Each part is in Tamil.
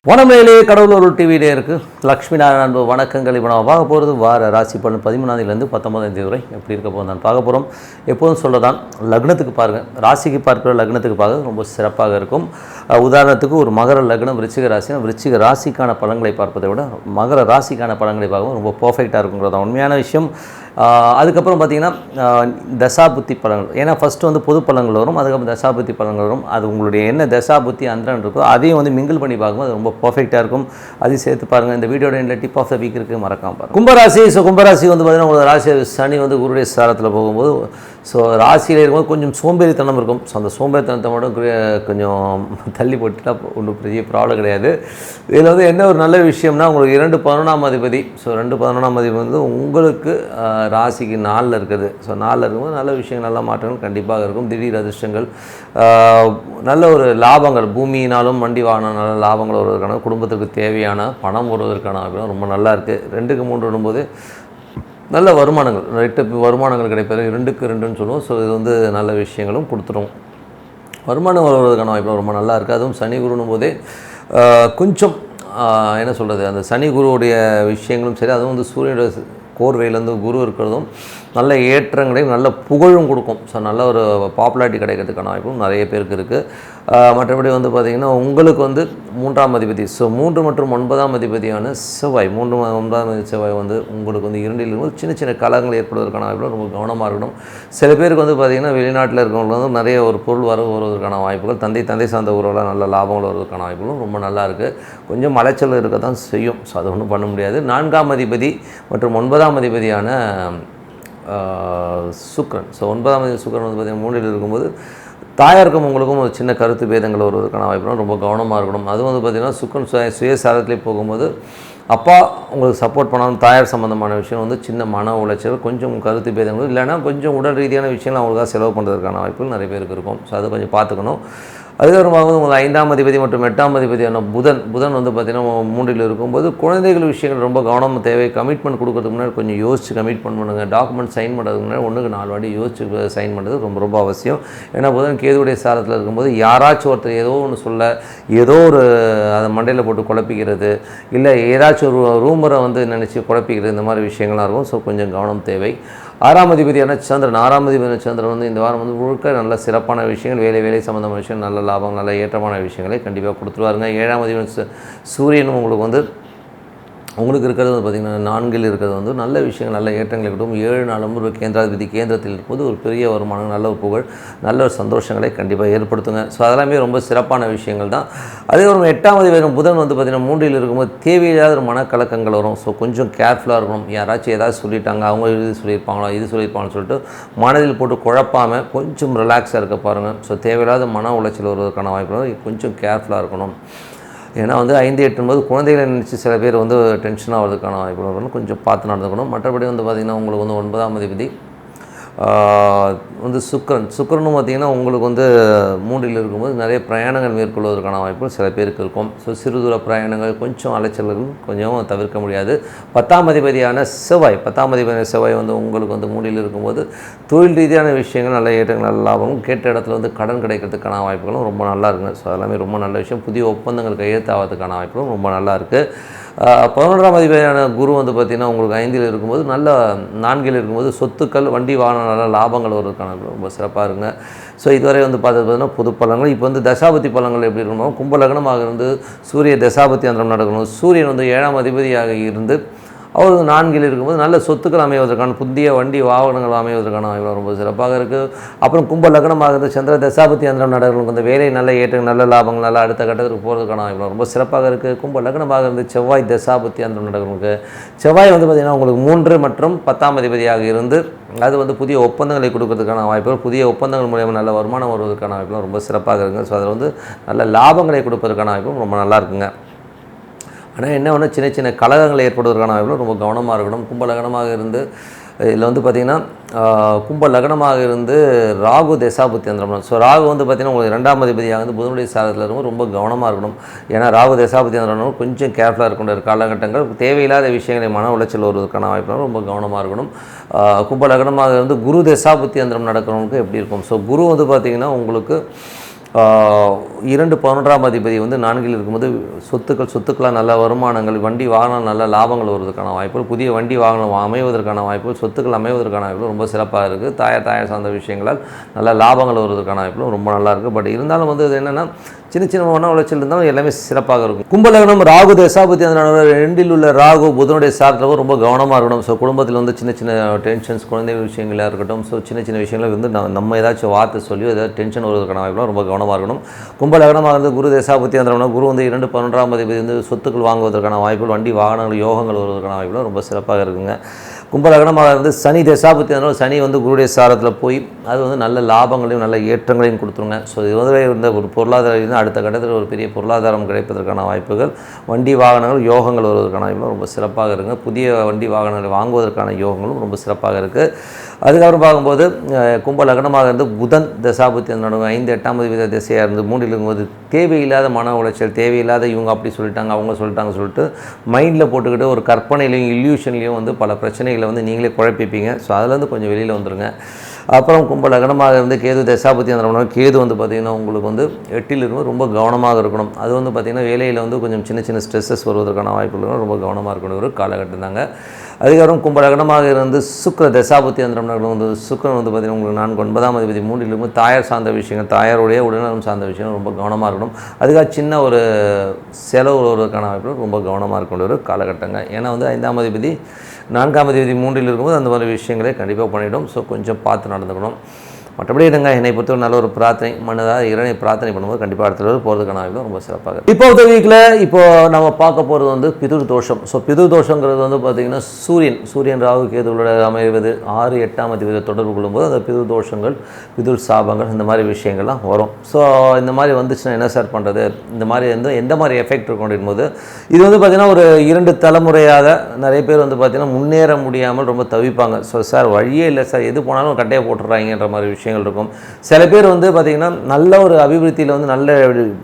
வனமேலே கடவுளூர் டிவியிலே இருக்குது லக்ஷ்மி நாராயண அன்பு வணக்கங்கள். இப்போ நான் பார்க்க போகிறது வார ராசி பலன் 13ஆம் 19ஆம் வரை எப்படி இருக்க போது நான் பார்க்க போகிறோம். எப்போதும் சொல்லதான் லக்னத்துக்கு பாருங்கள், ராசிக்கு பார்க்குற லக்னத்துக்கு பார்க்க ரொம்ப சிறப்பாக இருக்கும். உதாரணத்துக்கு ஒரு மகர லக்னம் விருச்சிக ராசினா விருச்சிக ராசிக்கான பலன்களை பார்ப்பதை விட மகர ராசிக்கான பலன்களை பார்க்கவும் ரொம்ப பர்ஃபெக்டாக இருக்குங்கிறது உண்மையான விஷயம். அதுக்கப்புறம் பார்த்திங்கன்னா தசாபுத்தி பலன்கள், ஏன்னா ஃபஸ்ட்டு வந்து பொது பலன்கள் வரும், அதுக்கப்புறம் தசாபுத்தி பலன்கள் வரும். அது உங்களுடைய என்ன தசாபுத்தி அந்தரன் இருக்கோ அதையும் வந்து மிங்கிள் பண்ணி பார்க்கும்போது அது ரொம்ப பர்ஃபெக்டாக இருக்கும். அதையும் சேர்த்து பாருங்கள். இந்த வீடியோட இந்த டிப் ஆஃப் த வீக் இருக்குது, மறக்காம பாருங்கள். கும்பராசி. ஸோ கும்பராசி வந்து பார்த்திங்கன்னா உங்களோட ராசி சனி வந்து குருடைய சாரத்தில் போகும்போது ஸோ ராசியில் இருக்கும்போது கொஞ்சம் சோம்பேறித்தனம் இருக்கும். ஸோ அந்த சோம்பேறித்தனத்தை மட்டும் கொஞ்சம் தள்ளி போட்டுட்டா ஒன்றும் பெரிய ப்ராப்ளம் கிடையாது. இதில் வந்து என்ன ஒரு நல்ல விஷயம்னா உங்களுக்கு 2 11ஆம் அதிபதி, ஸோ 2 11ஆம் அதிபதி வந்து உங்களுக்கு ராசிக்கு 4 இருக்குது. ஸோ 4 இருக்கும்போது நல்ல விஷயங்கள், நல்ல மாற்றங்கள் கண்டிப்பாக இருக்கும். திடீர் அதிர்ஷ்டங்கள், நல்ல ஒரு லாபங்கள், பூமியினாலும் வண்டி வாகனம் நல்ல லாபங்கள் வருவதற்கான, குடும்பத்துக்கு தேவையான பணம் வருவதற்கான அப்படின்னா ரொம்ப நல்லா இருக்குது. 2க்கு 3 வரும்போது நல்ல வருமானங்கள், 8 வருமானங்கள் கிடைப்பது, 2க்கு 2ன்னு சொல்லுவோம். ஸோ இது வந்து நல்ல விஷயங்களும் கொடுத்துரும். வருமானம் வருவதற்கான வாய்ப்பு ரொம்ப நல்லா இருக்குது. அதுவும் சனி குருனும் போதே கொஞ்சம் என்ன சொல்கிறது, அந்த சனி குருவுடைய விஷயங்களும் சரி, அதுவும் வந்து சூரியனுடைய கோர்வையிலேருந்து குரு இருக்கிறதும் நல்ல ஏற்றங்களையும் நல்ல புகழும் கொடுக்கும். ஸோ நல்ல ஒரு பாப்புலாரிட்டி கிடைக்கிறதுக்கான வாய்ப்பும் நிறைய பேருக்கு இருக்குது. மற்றபடி வந்து பார்த்திங்கன்னா உங்களுக்கு வந்து 3ஆம் அதிபதி, ஸோ 3 மற்றும் 9ஆம் அதிபதியான செவ்வாய், 3 9ஆம் அதிபதி செவ்வாய் வந்து உங்களுக்கு வந்து 2ல் இருக்கும்போது சின்ன சின்ன கலங்கள் ஏற்படுவதற்கான வாய்ப்புகள் ரொம்ப கவனமாக இருக்கணும். சில பேருக்கு வந்து பார்த்திங்கன்னா வெளிநாட்டில் இருக்கிறவங்களுக்கு வந்து நிறைய ஒரு பொருள் வருவதற்கான வாய்ப்புகள், தந்தை சார்ந்த உறவில் நல்ல லாபங்கள் வருவதற்கான வாய்ப்புகளும் ரொம்ப நல்லா இருக்குது. கொஞ்சம் மலைச்சல் இருக்க தான் செய்யும். ஸோ அது ஒன்றும் பண்ண முடியாது. 4ஆம் அதிபதி மற்றும் 9ஆம் அதிபதியான சுக்கிரன், ஸோ 9ஆம் அதிபதி சுக்கிரன் வந்து பார்த்திங்கன்னா 3ல் இருக்கும்போது தாயாருக்கும் உங்களுக்கும் ஒரு சின்ன கருத்து பேதங்கள் வருவதற்கான வாய்ப்புகளும் ரொம்ப கவனமாக இருக்கணும். அதுவும் வந்து பார்த்திங்கன்னா சுக்கிரன் சுயசாரத்திலே போகும்போது அப்பா உங்களுக்கு சப்போர்ட் பண்ணாலும் தாயார் சம்மந்தமான விஷயம் வந்து சின்ன மன உளைச்சல், கொஞ்சம் கருத்து பேதங்கள், இல்லைனா கொஞ்சம் உடல் ரீதியான விஷயங்கள் அவங்களுக்காக செலவு பண்ணுறதுக்கான வாய்ப்புகள் நிறைய பேருக்கு இருக்கும். ஸோ அதை கொஞ்சம் பார்த்துக்கணும். அதுக்கப்புறமாக உங்கள் 5ஆம் அதிபதி மற்றும் 8ஆம் அதிபதியான புதன் வந்து பார்த்திங்கன்னா 3ல் இருக்கும்போது குழந்தைகள் விஷயங்கள் ரொம்ப கவனம் தேவை. கமிட்மெண்ட் கொடுக்கறதுக்கு முன்னாடி கொஞ்சம் யோசிச்சு கமிட்மெண்ட் பண்ணுங்கள். டாக்குமெண்ட் சைன் பண்ணுறதுக்கு முன்னாடி 1க்கு 4 வாட்டி யோசிச்சு சைன் பண்ணுறது ரொம்ப ரொம்ப அவசியம். ஏன்னா புதன் கேதுவுடைய சாரத்தில் இருக்கும்போது யாராச்சும் ஒருத்தர் ஏதோ ஒன்று சொல்ல, ஏதோ ஒரு அதை மண்டையில் போட்டு குழப்பிக்கிறது, இல்லை ஏதாச்சும் ஒரு ரூமரை வந்து நினச்சி குழப்பிக்கிறது, இந்த மாதிரி விஷயங்கள்லாம் இருக்கும். ஸோ கொஞ்சம் கவனம் தேவை. 6ஆம் அதிபதியான சந்திரன், 6ஆம் அதிபதியான சந்திரன் வந்து இந்த வாரம் வந்து முழுக்க நல்ல சிறப்பான விஷயங்கள், வேலை சம்மந்தமான விஷயம், நல்ல லாபம், நல்ல ஏற்றமான விஷயங்களை கண்டிப்பாக கொடுத்துருவாருங்க. 7ஆம் அதிபதி சூரியனும் உங்களுக்கு இருக்கிறது வந்து பார்த்திங்கன்னா 4ல் இருக்கிறது வந்து நல்ல விஷயங்கள், நல்ல ஏற்றங்களை கொடுக்கும். 7 நாளும் ஒரு கேந்திராதிபதி கேந்திரத்தில் இருக்கும்போது ஒரு பெரிய வருமானம், நல்ல ஒரு புகழ், நல்ல ஒரு சந்தோஷங்களை கண்டிப்பாக ஏற்படுத்துங்க. ஸோ அதெல்லாமே ரொம்ப சிறப்பான விஷயங்கள் தான். அதே ஒரு 8ஆம் அதிபதி புதன் வந்து பார்த்திங்கன்னா 3ல் இருக்கும்போது தேவையில்லாத ஒரு மனக்கலக்கங்கள் வரும். ஸோ கொஞ்சம் கேர்ஃபுல்லாக இருக்கணும். யாராச்சும் ஏதாவது சொல்லிட்டாங்க, அவங்க இது சொல்லியிருப்பாங்கன்னு சொல்லிட்டு மனதில் போட்டு குழப்பாமல் கொஞ்சம் ரிலாக்ஸாக இருக்க பாருங்கள். ஸோ தேவையில்லாத மன உளைச்சல் வருவதற்கான வாய்ப்பு கொஞ்சம் கேர்ஃபுல்லாக இருக்கணும். ஏன்னா வந்து 5, 8 குழந்தைகளை நினச்சி சில பேர் வந்து டென்ஷனாக வரதுக்கான வாய்ப்புகள் கொஞ்சம் பார்த்து நடந்துக்கணும். மற்றபடி வந்து பார்த்திங்கன்னா உங்களுக்கு வந்து 9ஆம் அதிபதி வந்து சுக்கிரனும் பார்த்திங்கன்னா உங்களுக்கு வந்து 3ல் இருக்கும்போது நிறைய பிரயாணங்கள் மேற்கொள்வதற்கான வாய்ப்புகள் சில பேருக்கு இருக்கும். ஸோ சிறு தூர பிரயாணங்கள், கொஞ்சம் அலைச்சல்கள் கொஞ்சம் தவிர்க்க முடியாது. 10ஆம் அதிபதியான செவ்வாய் வந்து உங்களுக்கு வந்து 3ல் இருக்கும்போது தொழில் ரீதியான விஷயங்கள், நல்ல ஏற்றங்கள், நல்ல லாபமும், கேட்ட இடத்துல வந்து கடன் கிடைக்கிறதுக்கான வாய்ப்புகளும் ரொம்ப நல்லா இருக்குங்க. ஸோ அதெல்லாமே ரொம்ப நல்ல விஷயம். புதிய ஒப்பந்தங்கள் கையெழுத்தாகிறதுக்கான வாய்ப்புகளும் ரொம்ப நல்லா இருக்குது. 11ஆம் அதிபதியான குரு வந்து பார்த்திங்கன்னா உங்களுக்கு 5ல் இருக்கும்போது நல்ல 4ல் இருக்கும்போது சொத்துக்கள், வண்டி வாகன நல்ல லாபங்கள் வருவதற்கான ரொம்ப சிறப்பாக இருங்க. ஸோ இதுவரை வந்து பார்த்தீங்கன்னா பொது பலன்கள். இப்போ வந்து தசாபதி பலன்கள் எப்படி இருக்கணும், கும்ப லக்னமாக இருந்து சூரிய தசாபதி அந்தரம் நடக்கணும். சூரியன் வந்து 7ஆம் அதிபதியாக இருந்து அவர் 4ல் இருக்கும்போது நல்ல சொத்துக்கள் அமைவதற்கான, புதிய வண்டி வாகனங்கள் அமைவதற்கான வாய்ப்பு ரொம்ப சிறப்பாக இருக்குது. அப்புறம் கும்ப லக்னமாக இருந்து சந்திர தசாபதி அந்தரம் நடக்கிறவங்களுக்கு அந்த வேலை நல்ல ஏற்றங்கள், நல்ல லாபங்கள், நல்ல அடுத்த கட்டத்துக்கு போகிறதுக்கான வாய்ப்பு ரொம்ப சிறப்பாக இருக்குது. கும்ப லக்னமாக இருந்து செவ்வாய் தசாபதி அந்தரம் நடக்கிறவங்களுக்கு, செவ்வாய் வந்து பார்த்திங்கன்னா உங்களுக்கு 3 மற்றும் 10ஆம் அதிபதியாக இருந்து அது வந்து புதிய ஒப்பந்தங்களை கொடுக்கறதுக்கான வாய்ப்புகள், புதிய ஒப்பந்தங்கள் மூலியமாக நல்ல வருமானம் வருவதற்கான வாய்ப்புகள் ரொம்ப சிறப்பாக இருக்குங்க. ஸோ அதில் வந்து நல்ல லாபங்களை கொடுப்பதற்கான வாய்ப்பும் ரொம்ப நல்லா இருக்குங்க. ஆனால் என்ன ஒன்று, சின்ன சின்ன கலகங்கள் ஏற்படுவதற்கான வாய்ப்புகள் ரொம்ப கவனமாக இருக்கணும். கும்ப லக்னமாக இருந்து இதில் வந்து பார்த்திங்கன்னா கும்ப லக்னமாக இருந்து ராகு தசாபுத்தி அந்தரம். ஸோ ராகு வந்து பார்த்திங்கன்னா உங்களுக்கு 2ஆம் அதிபதியாக வந்து புதனுடைய சாரத்தில் இருக்கும், ரொம்ப கவனமாக இருக்கணும். ஏன்னா ராகு தசாபுத்தி அந்தரம் கொஞ்சம் கேர்ஃபுல்லாக இருக்கின்ற காலகட்டங்கள், தேவையில்லாத விஷயங்களை மன உளைச்சல் வருவதற்கான வாய்ப்பு ரொம்ப கவனமாக இருக்கணும். கும்ப லக்னமாக இருந்து குரு தசாபுத்தி அந்தரம் நடக்கிறவங்களுக்கு எப்படி இருக்கும். ஸோ குரு வந்து பார்த்திங்கன்னா உங்களுக்கு 2 11ஆம் அதிபதி வந்து 4ல் இருக்கும்போது சொத்துக்களாக நல்ல வருமானங்கள், வண்டி வாகனம் நல்ல லாபங்கள் வருவதற்கான வாய்ப்புகள், புதிய வண்டி வாகனம் அமைவதற்கான வாய்ப்புகள், சொத்துக்கள் அமைவதற்கான வாய்ப்புகள் ரொம்ப சிறப்பாக இருக்குது. தாயார் சார்ந்த விஷயங்களால் நல்ல லாபங்கள் வருவதற்கான வாய்ப்புகளும் ரொம்ப நல்லா இருக்குது. பட் இருந்தாலும் வந்து இது என்னென்னா சின்ன மன உளைச்சல் இருந்தாலும் எல்லாமே சிறப்பாக இருக்கும். கும்பலக்னம் ராகு தசாபதி அந்த 2ல் உள்ள ராகு புதனுடைய சார்ந்தவங்க ரொம்ப கவனமாக இருக்கணும். ஸோ குடும்பத்தில் வந்து சின்ன டென்ஷன்ஸ், குழந்தைகள் விஷயங்களாக இருக்கட்டும், ஸோ சின்ன விஷயங்களை வந்து நம்ம ஏதாச்சும் வார்த்தை சொல்லி ஏதாவது டென்ஷன் வருவதற்கான வாய்ப்புலாம் ரொம்ப கவனமாக இருக்கணும். கும்பலக்னமாக இருந்து குரு தசாபதி அந்த குரு வந்து 2 11ஆம் அதிபதி வந்து சொத்துக்கள் வாங்குவதற்கான வாய்ப்புகள், வண்டி வாகனங்கள் யோகங்கள் வருவதற்கான வாய்ப்புலாம் ரொம்ப சிறப்பாக இருக்குங்க. கும்பலக்னமாக இருந்து சனி தசாபதி சனி வந்து குருடைய சாரத்தில் போய் அது வந்து நல்ல லாபங்களையும் நல்ல ஏற்றங்களையும் கொடுத்துருங்க. ஸோ இது வந்து இருந்த ஒரு பொருளாதார அடுத்த கட்டத்தில் ஒரு பெரிய பொருளாதாரம் கிடைப்பதற்கான வாய்ப்புகள், வண்டி வாகனங்கள் யோகங்கள் வருவதற்கான வாய்ப்புகள் ரொம்ப சிறப்பாக இருக்குங்க. புதிய வண்டி வாகனங்களை வாங்குவதற்கான யோகங்களும் ரொம்ப சிறப்பாக இருக்குது. அதுக்கப்புறம் பார்க்கும்போது கும்பலக்னமாக இருந்து புதன் தசாபுத்தி அந்த 5 8ஆம் அதிபதி திசையாக இருந்து 3ல் இருக்கும்போது தேவையில்லாத மன உளைச்சல், தேவையில்லாத இவங்க அப்படி சொல்லிட்டாங்க அவங்க சொல்லிட்டாங்க சொல்லிட்டு மைண்டில் போட்டுக்கிட்டு ஒரு கற்பனையிலையும் இல்யூஷன்லேயும் வந்து பல பிரச்சனைகளை வந்து நீங்களே குழப்பிப்பீங்க. ஸோ அதுலேருந்து கொஞ்சம் வெளியில் வந்துடுங்க. அப்புறம் கும்பலக்னமாக இருந்து கேது தசாபதி அந்த கேது வந்து பார்த்திங்கன்னா உங்களுக்கு வந்து 8ல் இருக்கும் ரொம்ப கவனமாக இருக்கணும். அது வந்து பார்த்திங்கன்னா வேலையில் வந்து கொஞ்சம் சின்ன ஸ்ட்ரெஸ்ஸஸ் வருவதற்கான வாய்ப்புகள் ரொம்ப கவனமாக இருக்கணும் ஒரு காலகட்டம் தாங்க. அதுக்கப்புறம் கும்பலக்னமாக இருந்து சுக்கிர தசாபதி அந்த வந்து சுக்கிரன் வந்து பார்த்திங்கன்னா உங்களுக்கு 4 9ஆம் அதிபதி 3ல் இருக்கும் தாயார் சார்ந்த விஷயங்கள், தாயாருடைய உடல்நலம் சார்ந்த விஷயம் ரொம்ப கவனமாக இருக்கணும். அதுக்காக சின்ன ஒரு செலவு வருவதற்கான வாய்ப்புகள் ரொம்ப கவனமாக இருக்கணும் ஒரு காலகட்டங்க. ஏன்னா வந்து 5ஆம் அதிபதி 4ஆம் அதிபதி 3ல் இருக்கும்போது அந்த மாதிரி விஷயங்களை கண்டிப்பாக பண்ணிவிடும். ஸோ கொஞ்சம் பார்த்து நடந்துக்கணும். மற்றபடி என்னங்க என்னை பொறுத்தவரை நல்ல ஒரு பிரார்த்தனை மனதாக இறைவனை பிரார்த்தனை பண்ணும்போது கண்டிப்பாக அடுத்த போகிறதுக்கான வாய்ப்பு ரொம்ப சிறப்பாக இருக்குது. இப்போ வீக்கில் நம்ம பார்க்க போகிறது வந்து பிதுர் தோஷம். ஸோ பிதுர் தோஷங்கிறது வந்து பார்த்திங்கன்னா சூரியன் ராகு கேதுவோட அமைவது 6 8ஆம் அதிபதி தொடர்பு கொள்ளும்போது அந்த பிதுர் தோஷங்கள், பிதுர் சாபங்கள் இந்த மாதிரி விஷயங்கள்லாம் வரும். ஸோ இந்த மாதிரி வந்துச்சுன்னா என்ன சார் பண்ணுறது, இந்த மாதிரி வந்து எந்த மாதிரி எஃபெக்ட் இருக்கும் அப்படின்போது இது வந்து பார்த்திங்கன்னா ஒரு 2 தலைமுறையாக நிறைய பேர் வந்து பார்த்திங்கன்னா முன்னேற முடியாமல் ரொம்ப தவிப்பாங்க. ஸோ சார் வழியே இல்லை சார், எது போனாலும் கட்டையை போட்டுடுறாங்கன்ற மாதிரி விஷயம் இருக்கும். சில பேர் வந்து பார்த்திங்கன்னா நல்ல ஒரு அபிவிருத்தியில் வந்து நல்ல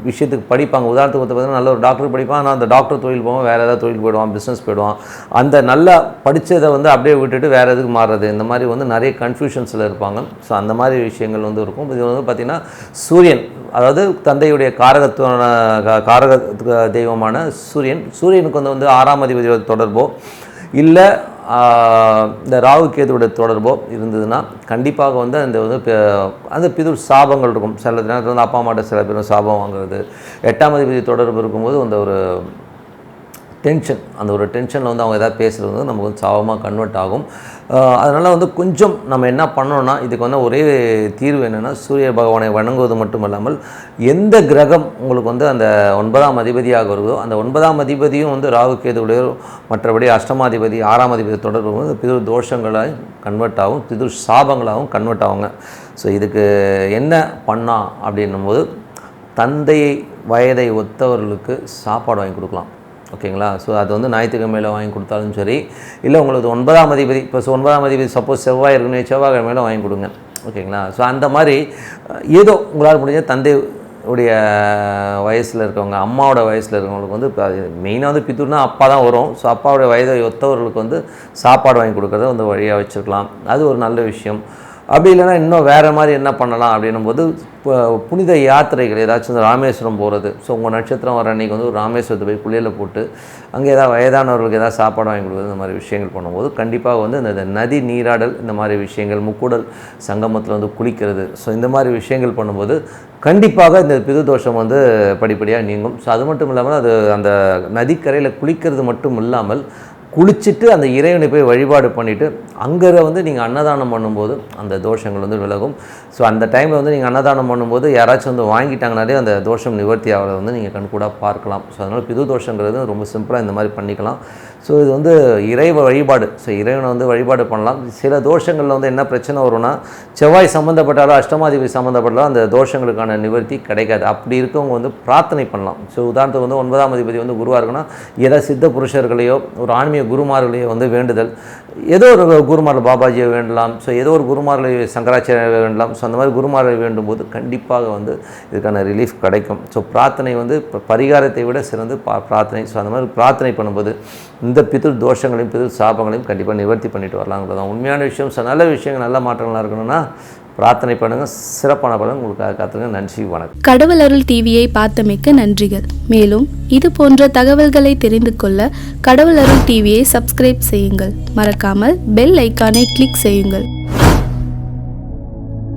விஷயத்துக்கு படிப்பாங்க. உதாரணத்துக்கு பார்த்திங்கன்னா நல்ல ஒரு டாக்டர் படிப்பான், ஆனால் அந்த டாக்டர் தொழில் போவான், வேறு ஏதாவது தொழில் போயிடுவான், பிஸ்னஸ் போயிடுவான். அந்த நல்லா படித்ததை வந்து அப்படியே விட்டுட்டு வேறு எதுக்கு மாறுறது, இந்த மாதிரி வந்து நிறைய கன்ஃபியூஷன்ஸில் இருப்பாங்க. ஸோ அந்த மாதிரி விஷயங்கள் வந்து இருக்கும். இது வந்து பார்த்திங்கன்னா சூரியன், அதாவது தந்தையுடைய காரக தெய்வமான சூரியனுக்கு வந்து 6ஆம் அதிபதி தொடர்போ இல்லை இந்த ராகு கேதுவோட தொடர்போ இருந்ததுன்னா கண்டிப்பாக வந்து அந்த பிதுர் சாபங்கள் இருக்கும். சில நேரத்தில் வந்து அப்பா அம்மாட்ட சில பேர் சாபம் வாங்குறது, 8ஆம் அதிபதி தொடர்பு இருக்கும்போது அந்த ஒரு டென்ஷன், அந்த ஒரு டென்ஷனில் வந்து அவங்க எதாவது பேசுகிறது வந்து நமக்கு வந்து சாபமாக கன்வெர்ட் ஆகும். அதனால் வந்து கொஞ்சம் நம்ம என்ன பண்ணோன்னா இதுக்கு வந்து ஒரே தீர்வு என்னென்னா சூரிய பகவானை வணங்குவது மட்டும் இல்லாமல் எந்த கிரகம் உங்களுக்கு வந்து அந்த 9ஆம் அதிபதியாக வருதோ அந்த 9ஆம் அதிபதியும் வந்து ராகு கேதுவுடைய மற்றபடி அஷ்டமாதிபதி 6ஆம் அதிபதி தொடர்பு வந்து பிதுர் தோஷங்களாக கன்வெர்ட் ஆகும், பிதுர் சாபங்களாகவும் கன்வெர்ட் ஆகுங்க. ஸோ இதுக்கு என்ன பண்ணா அப்படின்னும்போது தந்தை வயதை ஒத்தவர்களுக்கு சாப்பாடு வாங்கி கொடுக்கலாம். ஓகேங்களா? ஸோ அது வந்து ஞாயிற்றுக்கிழமையில் வாங்கி கொடுத்தாலும் சரி, இல்லை உங்களுக்கு 9ஆம் அதிபதி இப்போ 9ஆம் அதிபதி சப்போஸ் செவ்வாய் இருக்குன்னு செவ்வாய்க்கிழமையில் வாங்கி கொடுங்க. ஓகேங்களா? ஸோ அந்த மாதிரி ஏதோ உங்களால் முடிஞ்ச தந்தை உடைய வயசில் இருக்கவங்க, அம்மாவோட வயசில் இருக்கவங்களுக்கு வந்து மெயினாக வந்து பித்துர்னா அப்பா தான் வரும். ஸோ அப்பாவோடைய வயதை ஒத்தவர்களுக்கு வந்து சாப்பாடு வாங்கி கொடுக்குறத வந்து வழியாக வச்சுருக்கலாம். அது ஒரு நல்ல விஷயம். அப்படி இல்லைன்னா இன்னும் வேறு மாதிரி என்ன பண்ணலாம் அப்படின்னும்போது புனித யாத்திரைகள் ஏதாச்சும் ராமேஸ்வரம் போகிறது. ஸோ உங்கள் நட்சத்திரம் வர அன்றைக்கி வந்து ஒரு ராமேஸ்வரத்தை போய் குளியலில் போட்டு அங்கே ஏதாவது வயதானவர்களுக்கு ஏதாவது சாப்பாடு வாங்கி கொடுக்குறது, இந்த மாதிரி விஷயங்கள் பண்ணும்போது கண்டிப்பாக வந்து இந்த நதி நீராடல், இந்த மாதிரி விஷயங்கள், முக்கூடல் சங்கமத்தில் வந்து குளிக்கிறது, ஸோ இந்த மாதிரி விஷயங்கள் பண்ணும்போது கண்டிப்பாக இந்த பிதுர்தோஷம் வந்து படிப்படியாக நீங்கும். ஸோ அது மட்டும் இல்லாமல் அது அந்த நதிக்கரையில் குளிக்கிறது மட்டும் இல்லாமல் குளிச்சுட்டு அந்த இறைவனை போய் வழிபாடு பண்ணிவிட்டு அங்கே வந்து நீங்கள் அன்னதானம் பண்ணும்போது அந்த தோஷங்கள் வந்து விலகும். ஸோ அந்த டைமில் வந்து நீங்கள் அன்னதானம் பண்ணும்போது யாராச்சும் வந்து வாங்கிட்டாங்கனாலே அந்த தோஷம் நிவர்த்தி ஆகிறத வந்து நீங்கள் கண்கூடாக பார்க்கலாம். ஸோ அதனால் பிது தோஷங்கிறது ரொம்ப சிம்பிளாக இந்த மாதிரி பண்ணிக்கலாம். ஸோ இது வந்து இறை வழிபாடு. ஸோ இறைவனை வந்து வழிபாடு பண்ணலாம். சில தோஷங்களில் வந்து என்ன பிரச்சனை வரும்னா, செவ்வாய் சம்மந்தப்பட்டாலும் அஷ்டமாதிபதி சம்மந்தப்பட்டாலும் அந்த தோஷங்களுக்கான நிவர்த்தி கிடைக்காது. அப்படி இருக்கவங்க வந்து பிரார்த்தனை பண்ணலாம். ஸோ உதாரணத்துக்கு வந்து 9ஆம் அதிபதி வந்து குருவாக இருக்குன்னா ஏதாவது சித்த புருஷர்களையோ ஒரு ஆன்மீக குருமார்களையோ வந்து வேண்டுதல், ஏதோ ஒரு குருமார்கள் பாபாஜியை வேண்டலாம். ஸோ ஏதோ ஒரு குருமார்களை சங்கராச்சாரியை வேண்டலாம். ஸோ அந்த மாதிரி குருமார்களை வேண்டும்போது கண்டிப்பாக வந்து இதுக்கான ரிலீஃப் கிடைக்கும். ஸோ பிரார்த்தனை வந்து பரிகாரத்தை விட சிறந்து பிரார்த்தனை. ஸோ அந்த மாதிரி பிரார்த்தனை பண்ணும்போது இந்த பிதுர் தோஷங்களையும் பிதுர் சாபங்களையும் கண்டிப்பாக நிவர்த்தி பண்ணிட்டு வரலாங்கிறது தான் உண்மையான விஷயம். ஸோ நல்ல விஷயங்கள் நல்ல மாற்றங்களாக இருக்கணும்னா பிரார்த்தனை பண்ணுங்கள். சிறப்பான பலன் உங்களுக்காக காத்துங்க. நன்றி, வணக்கம். கடவுள் அருள் டிவியை பார்த்தமைக்க நன்றிகள். மேலும் இது போன்ற தகவல்களை தெரிந்து கொள்ள கடவுள் அருள் டிவியை சப்ஸ்கிரைப் செய்யுங்கள். மறக்காமல் பெல் ஐக்கானை கிளிக் செய்யுங்கள்.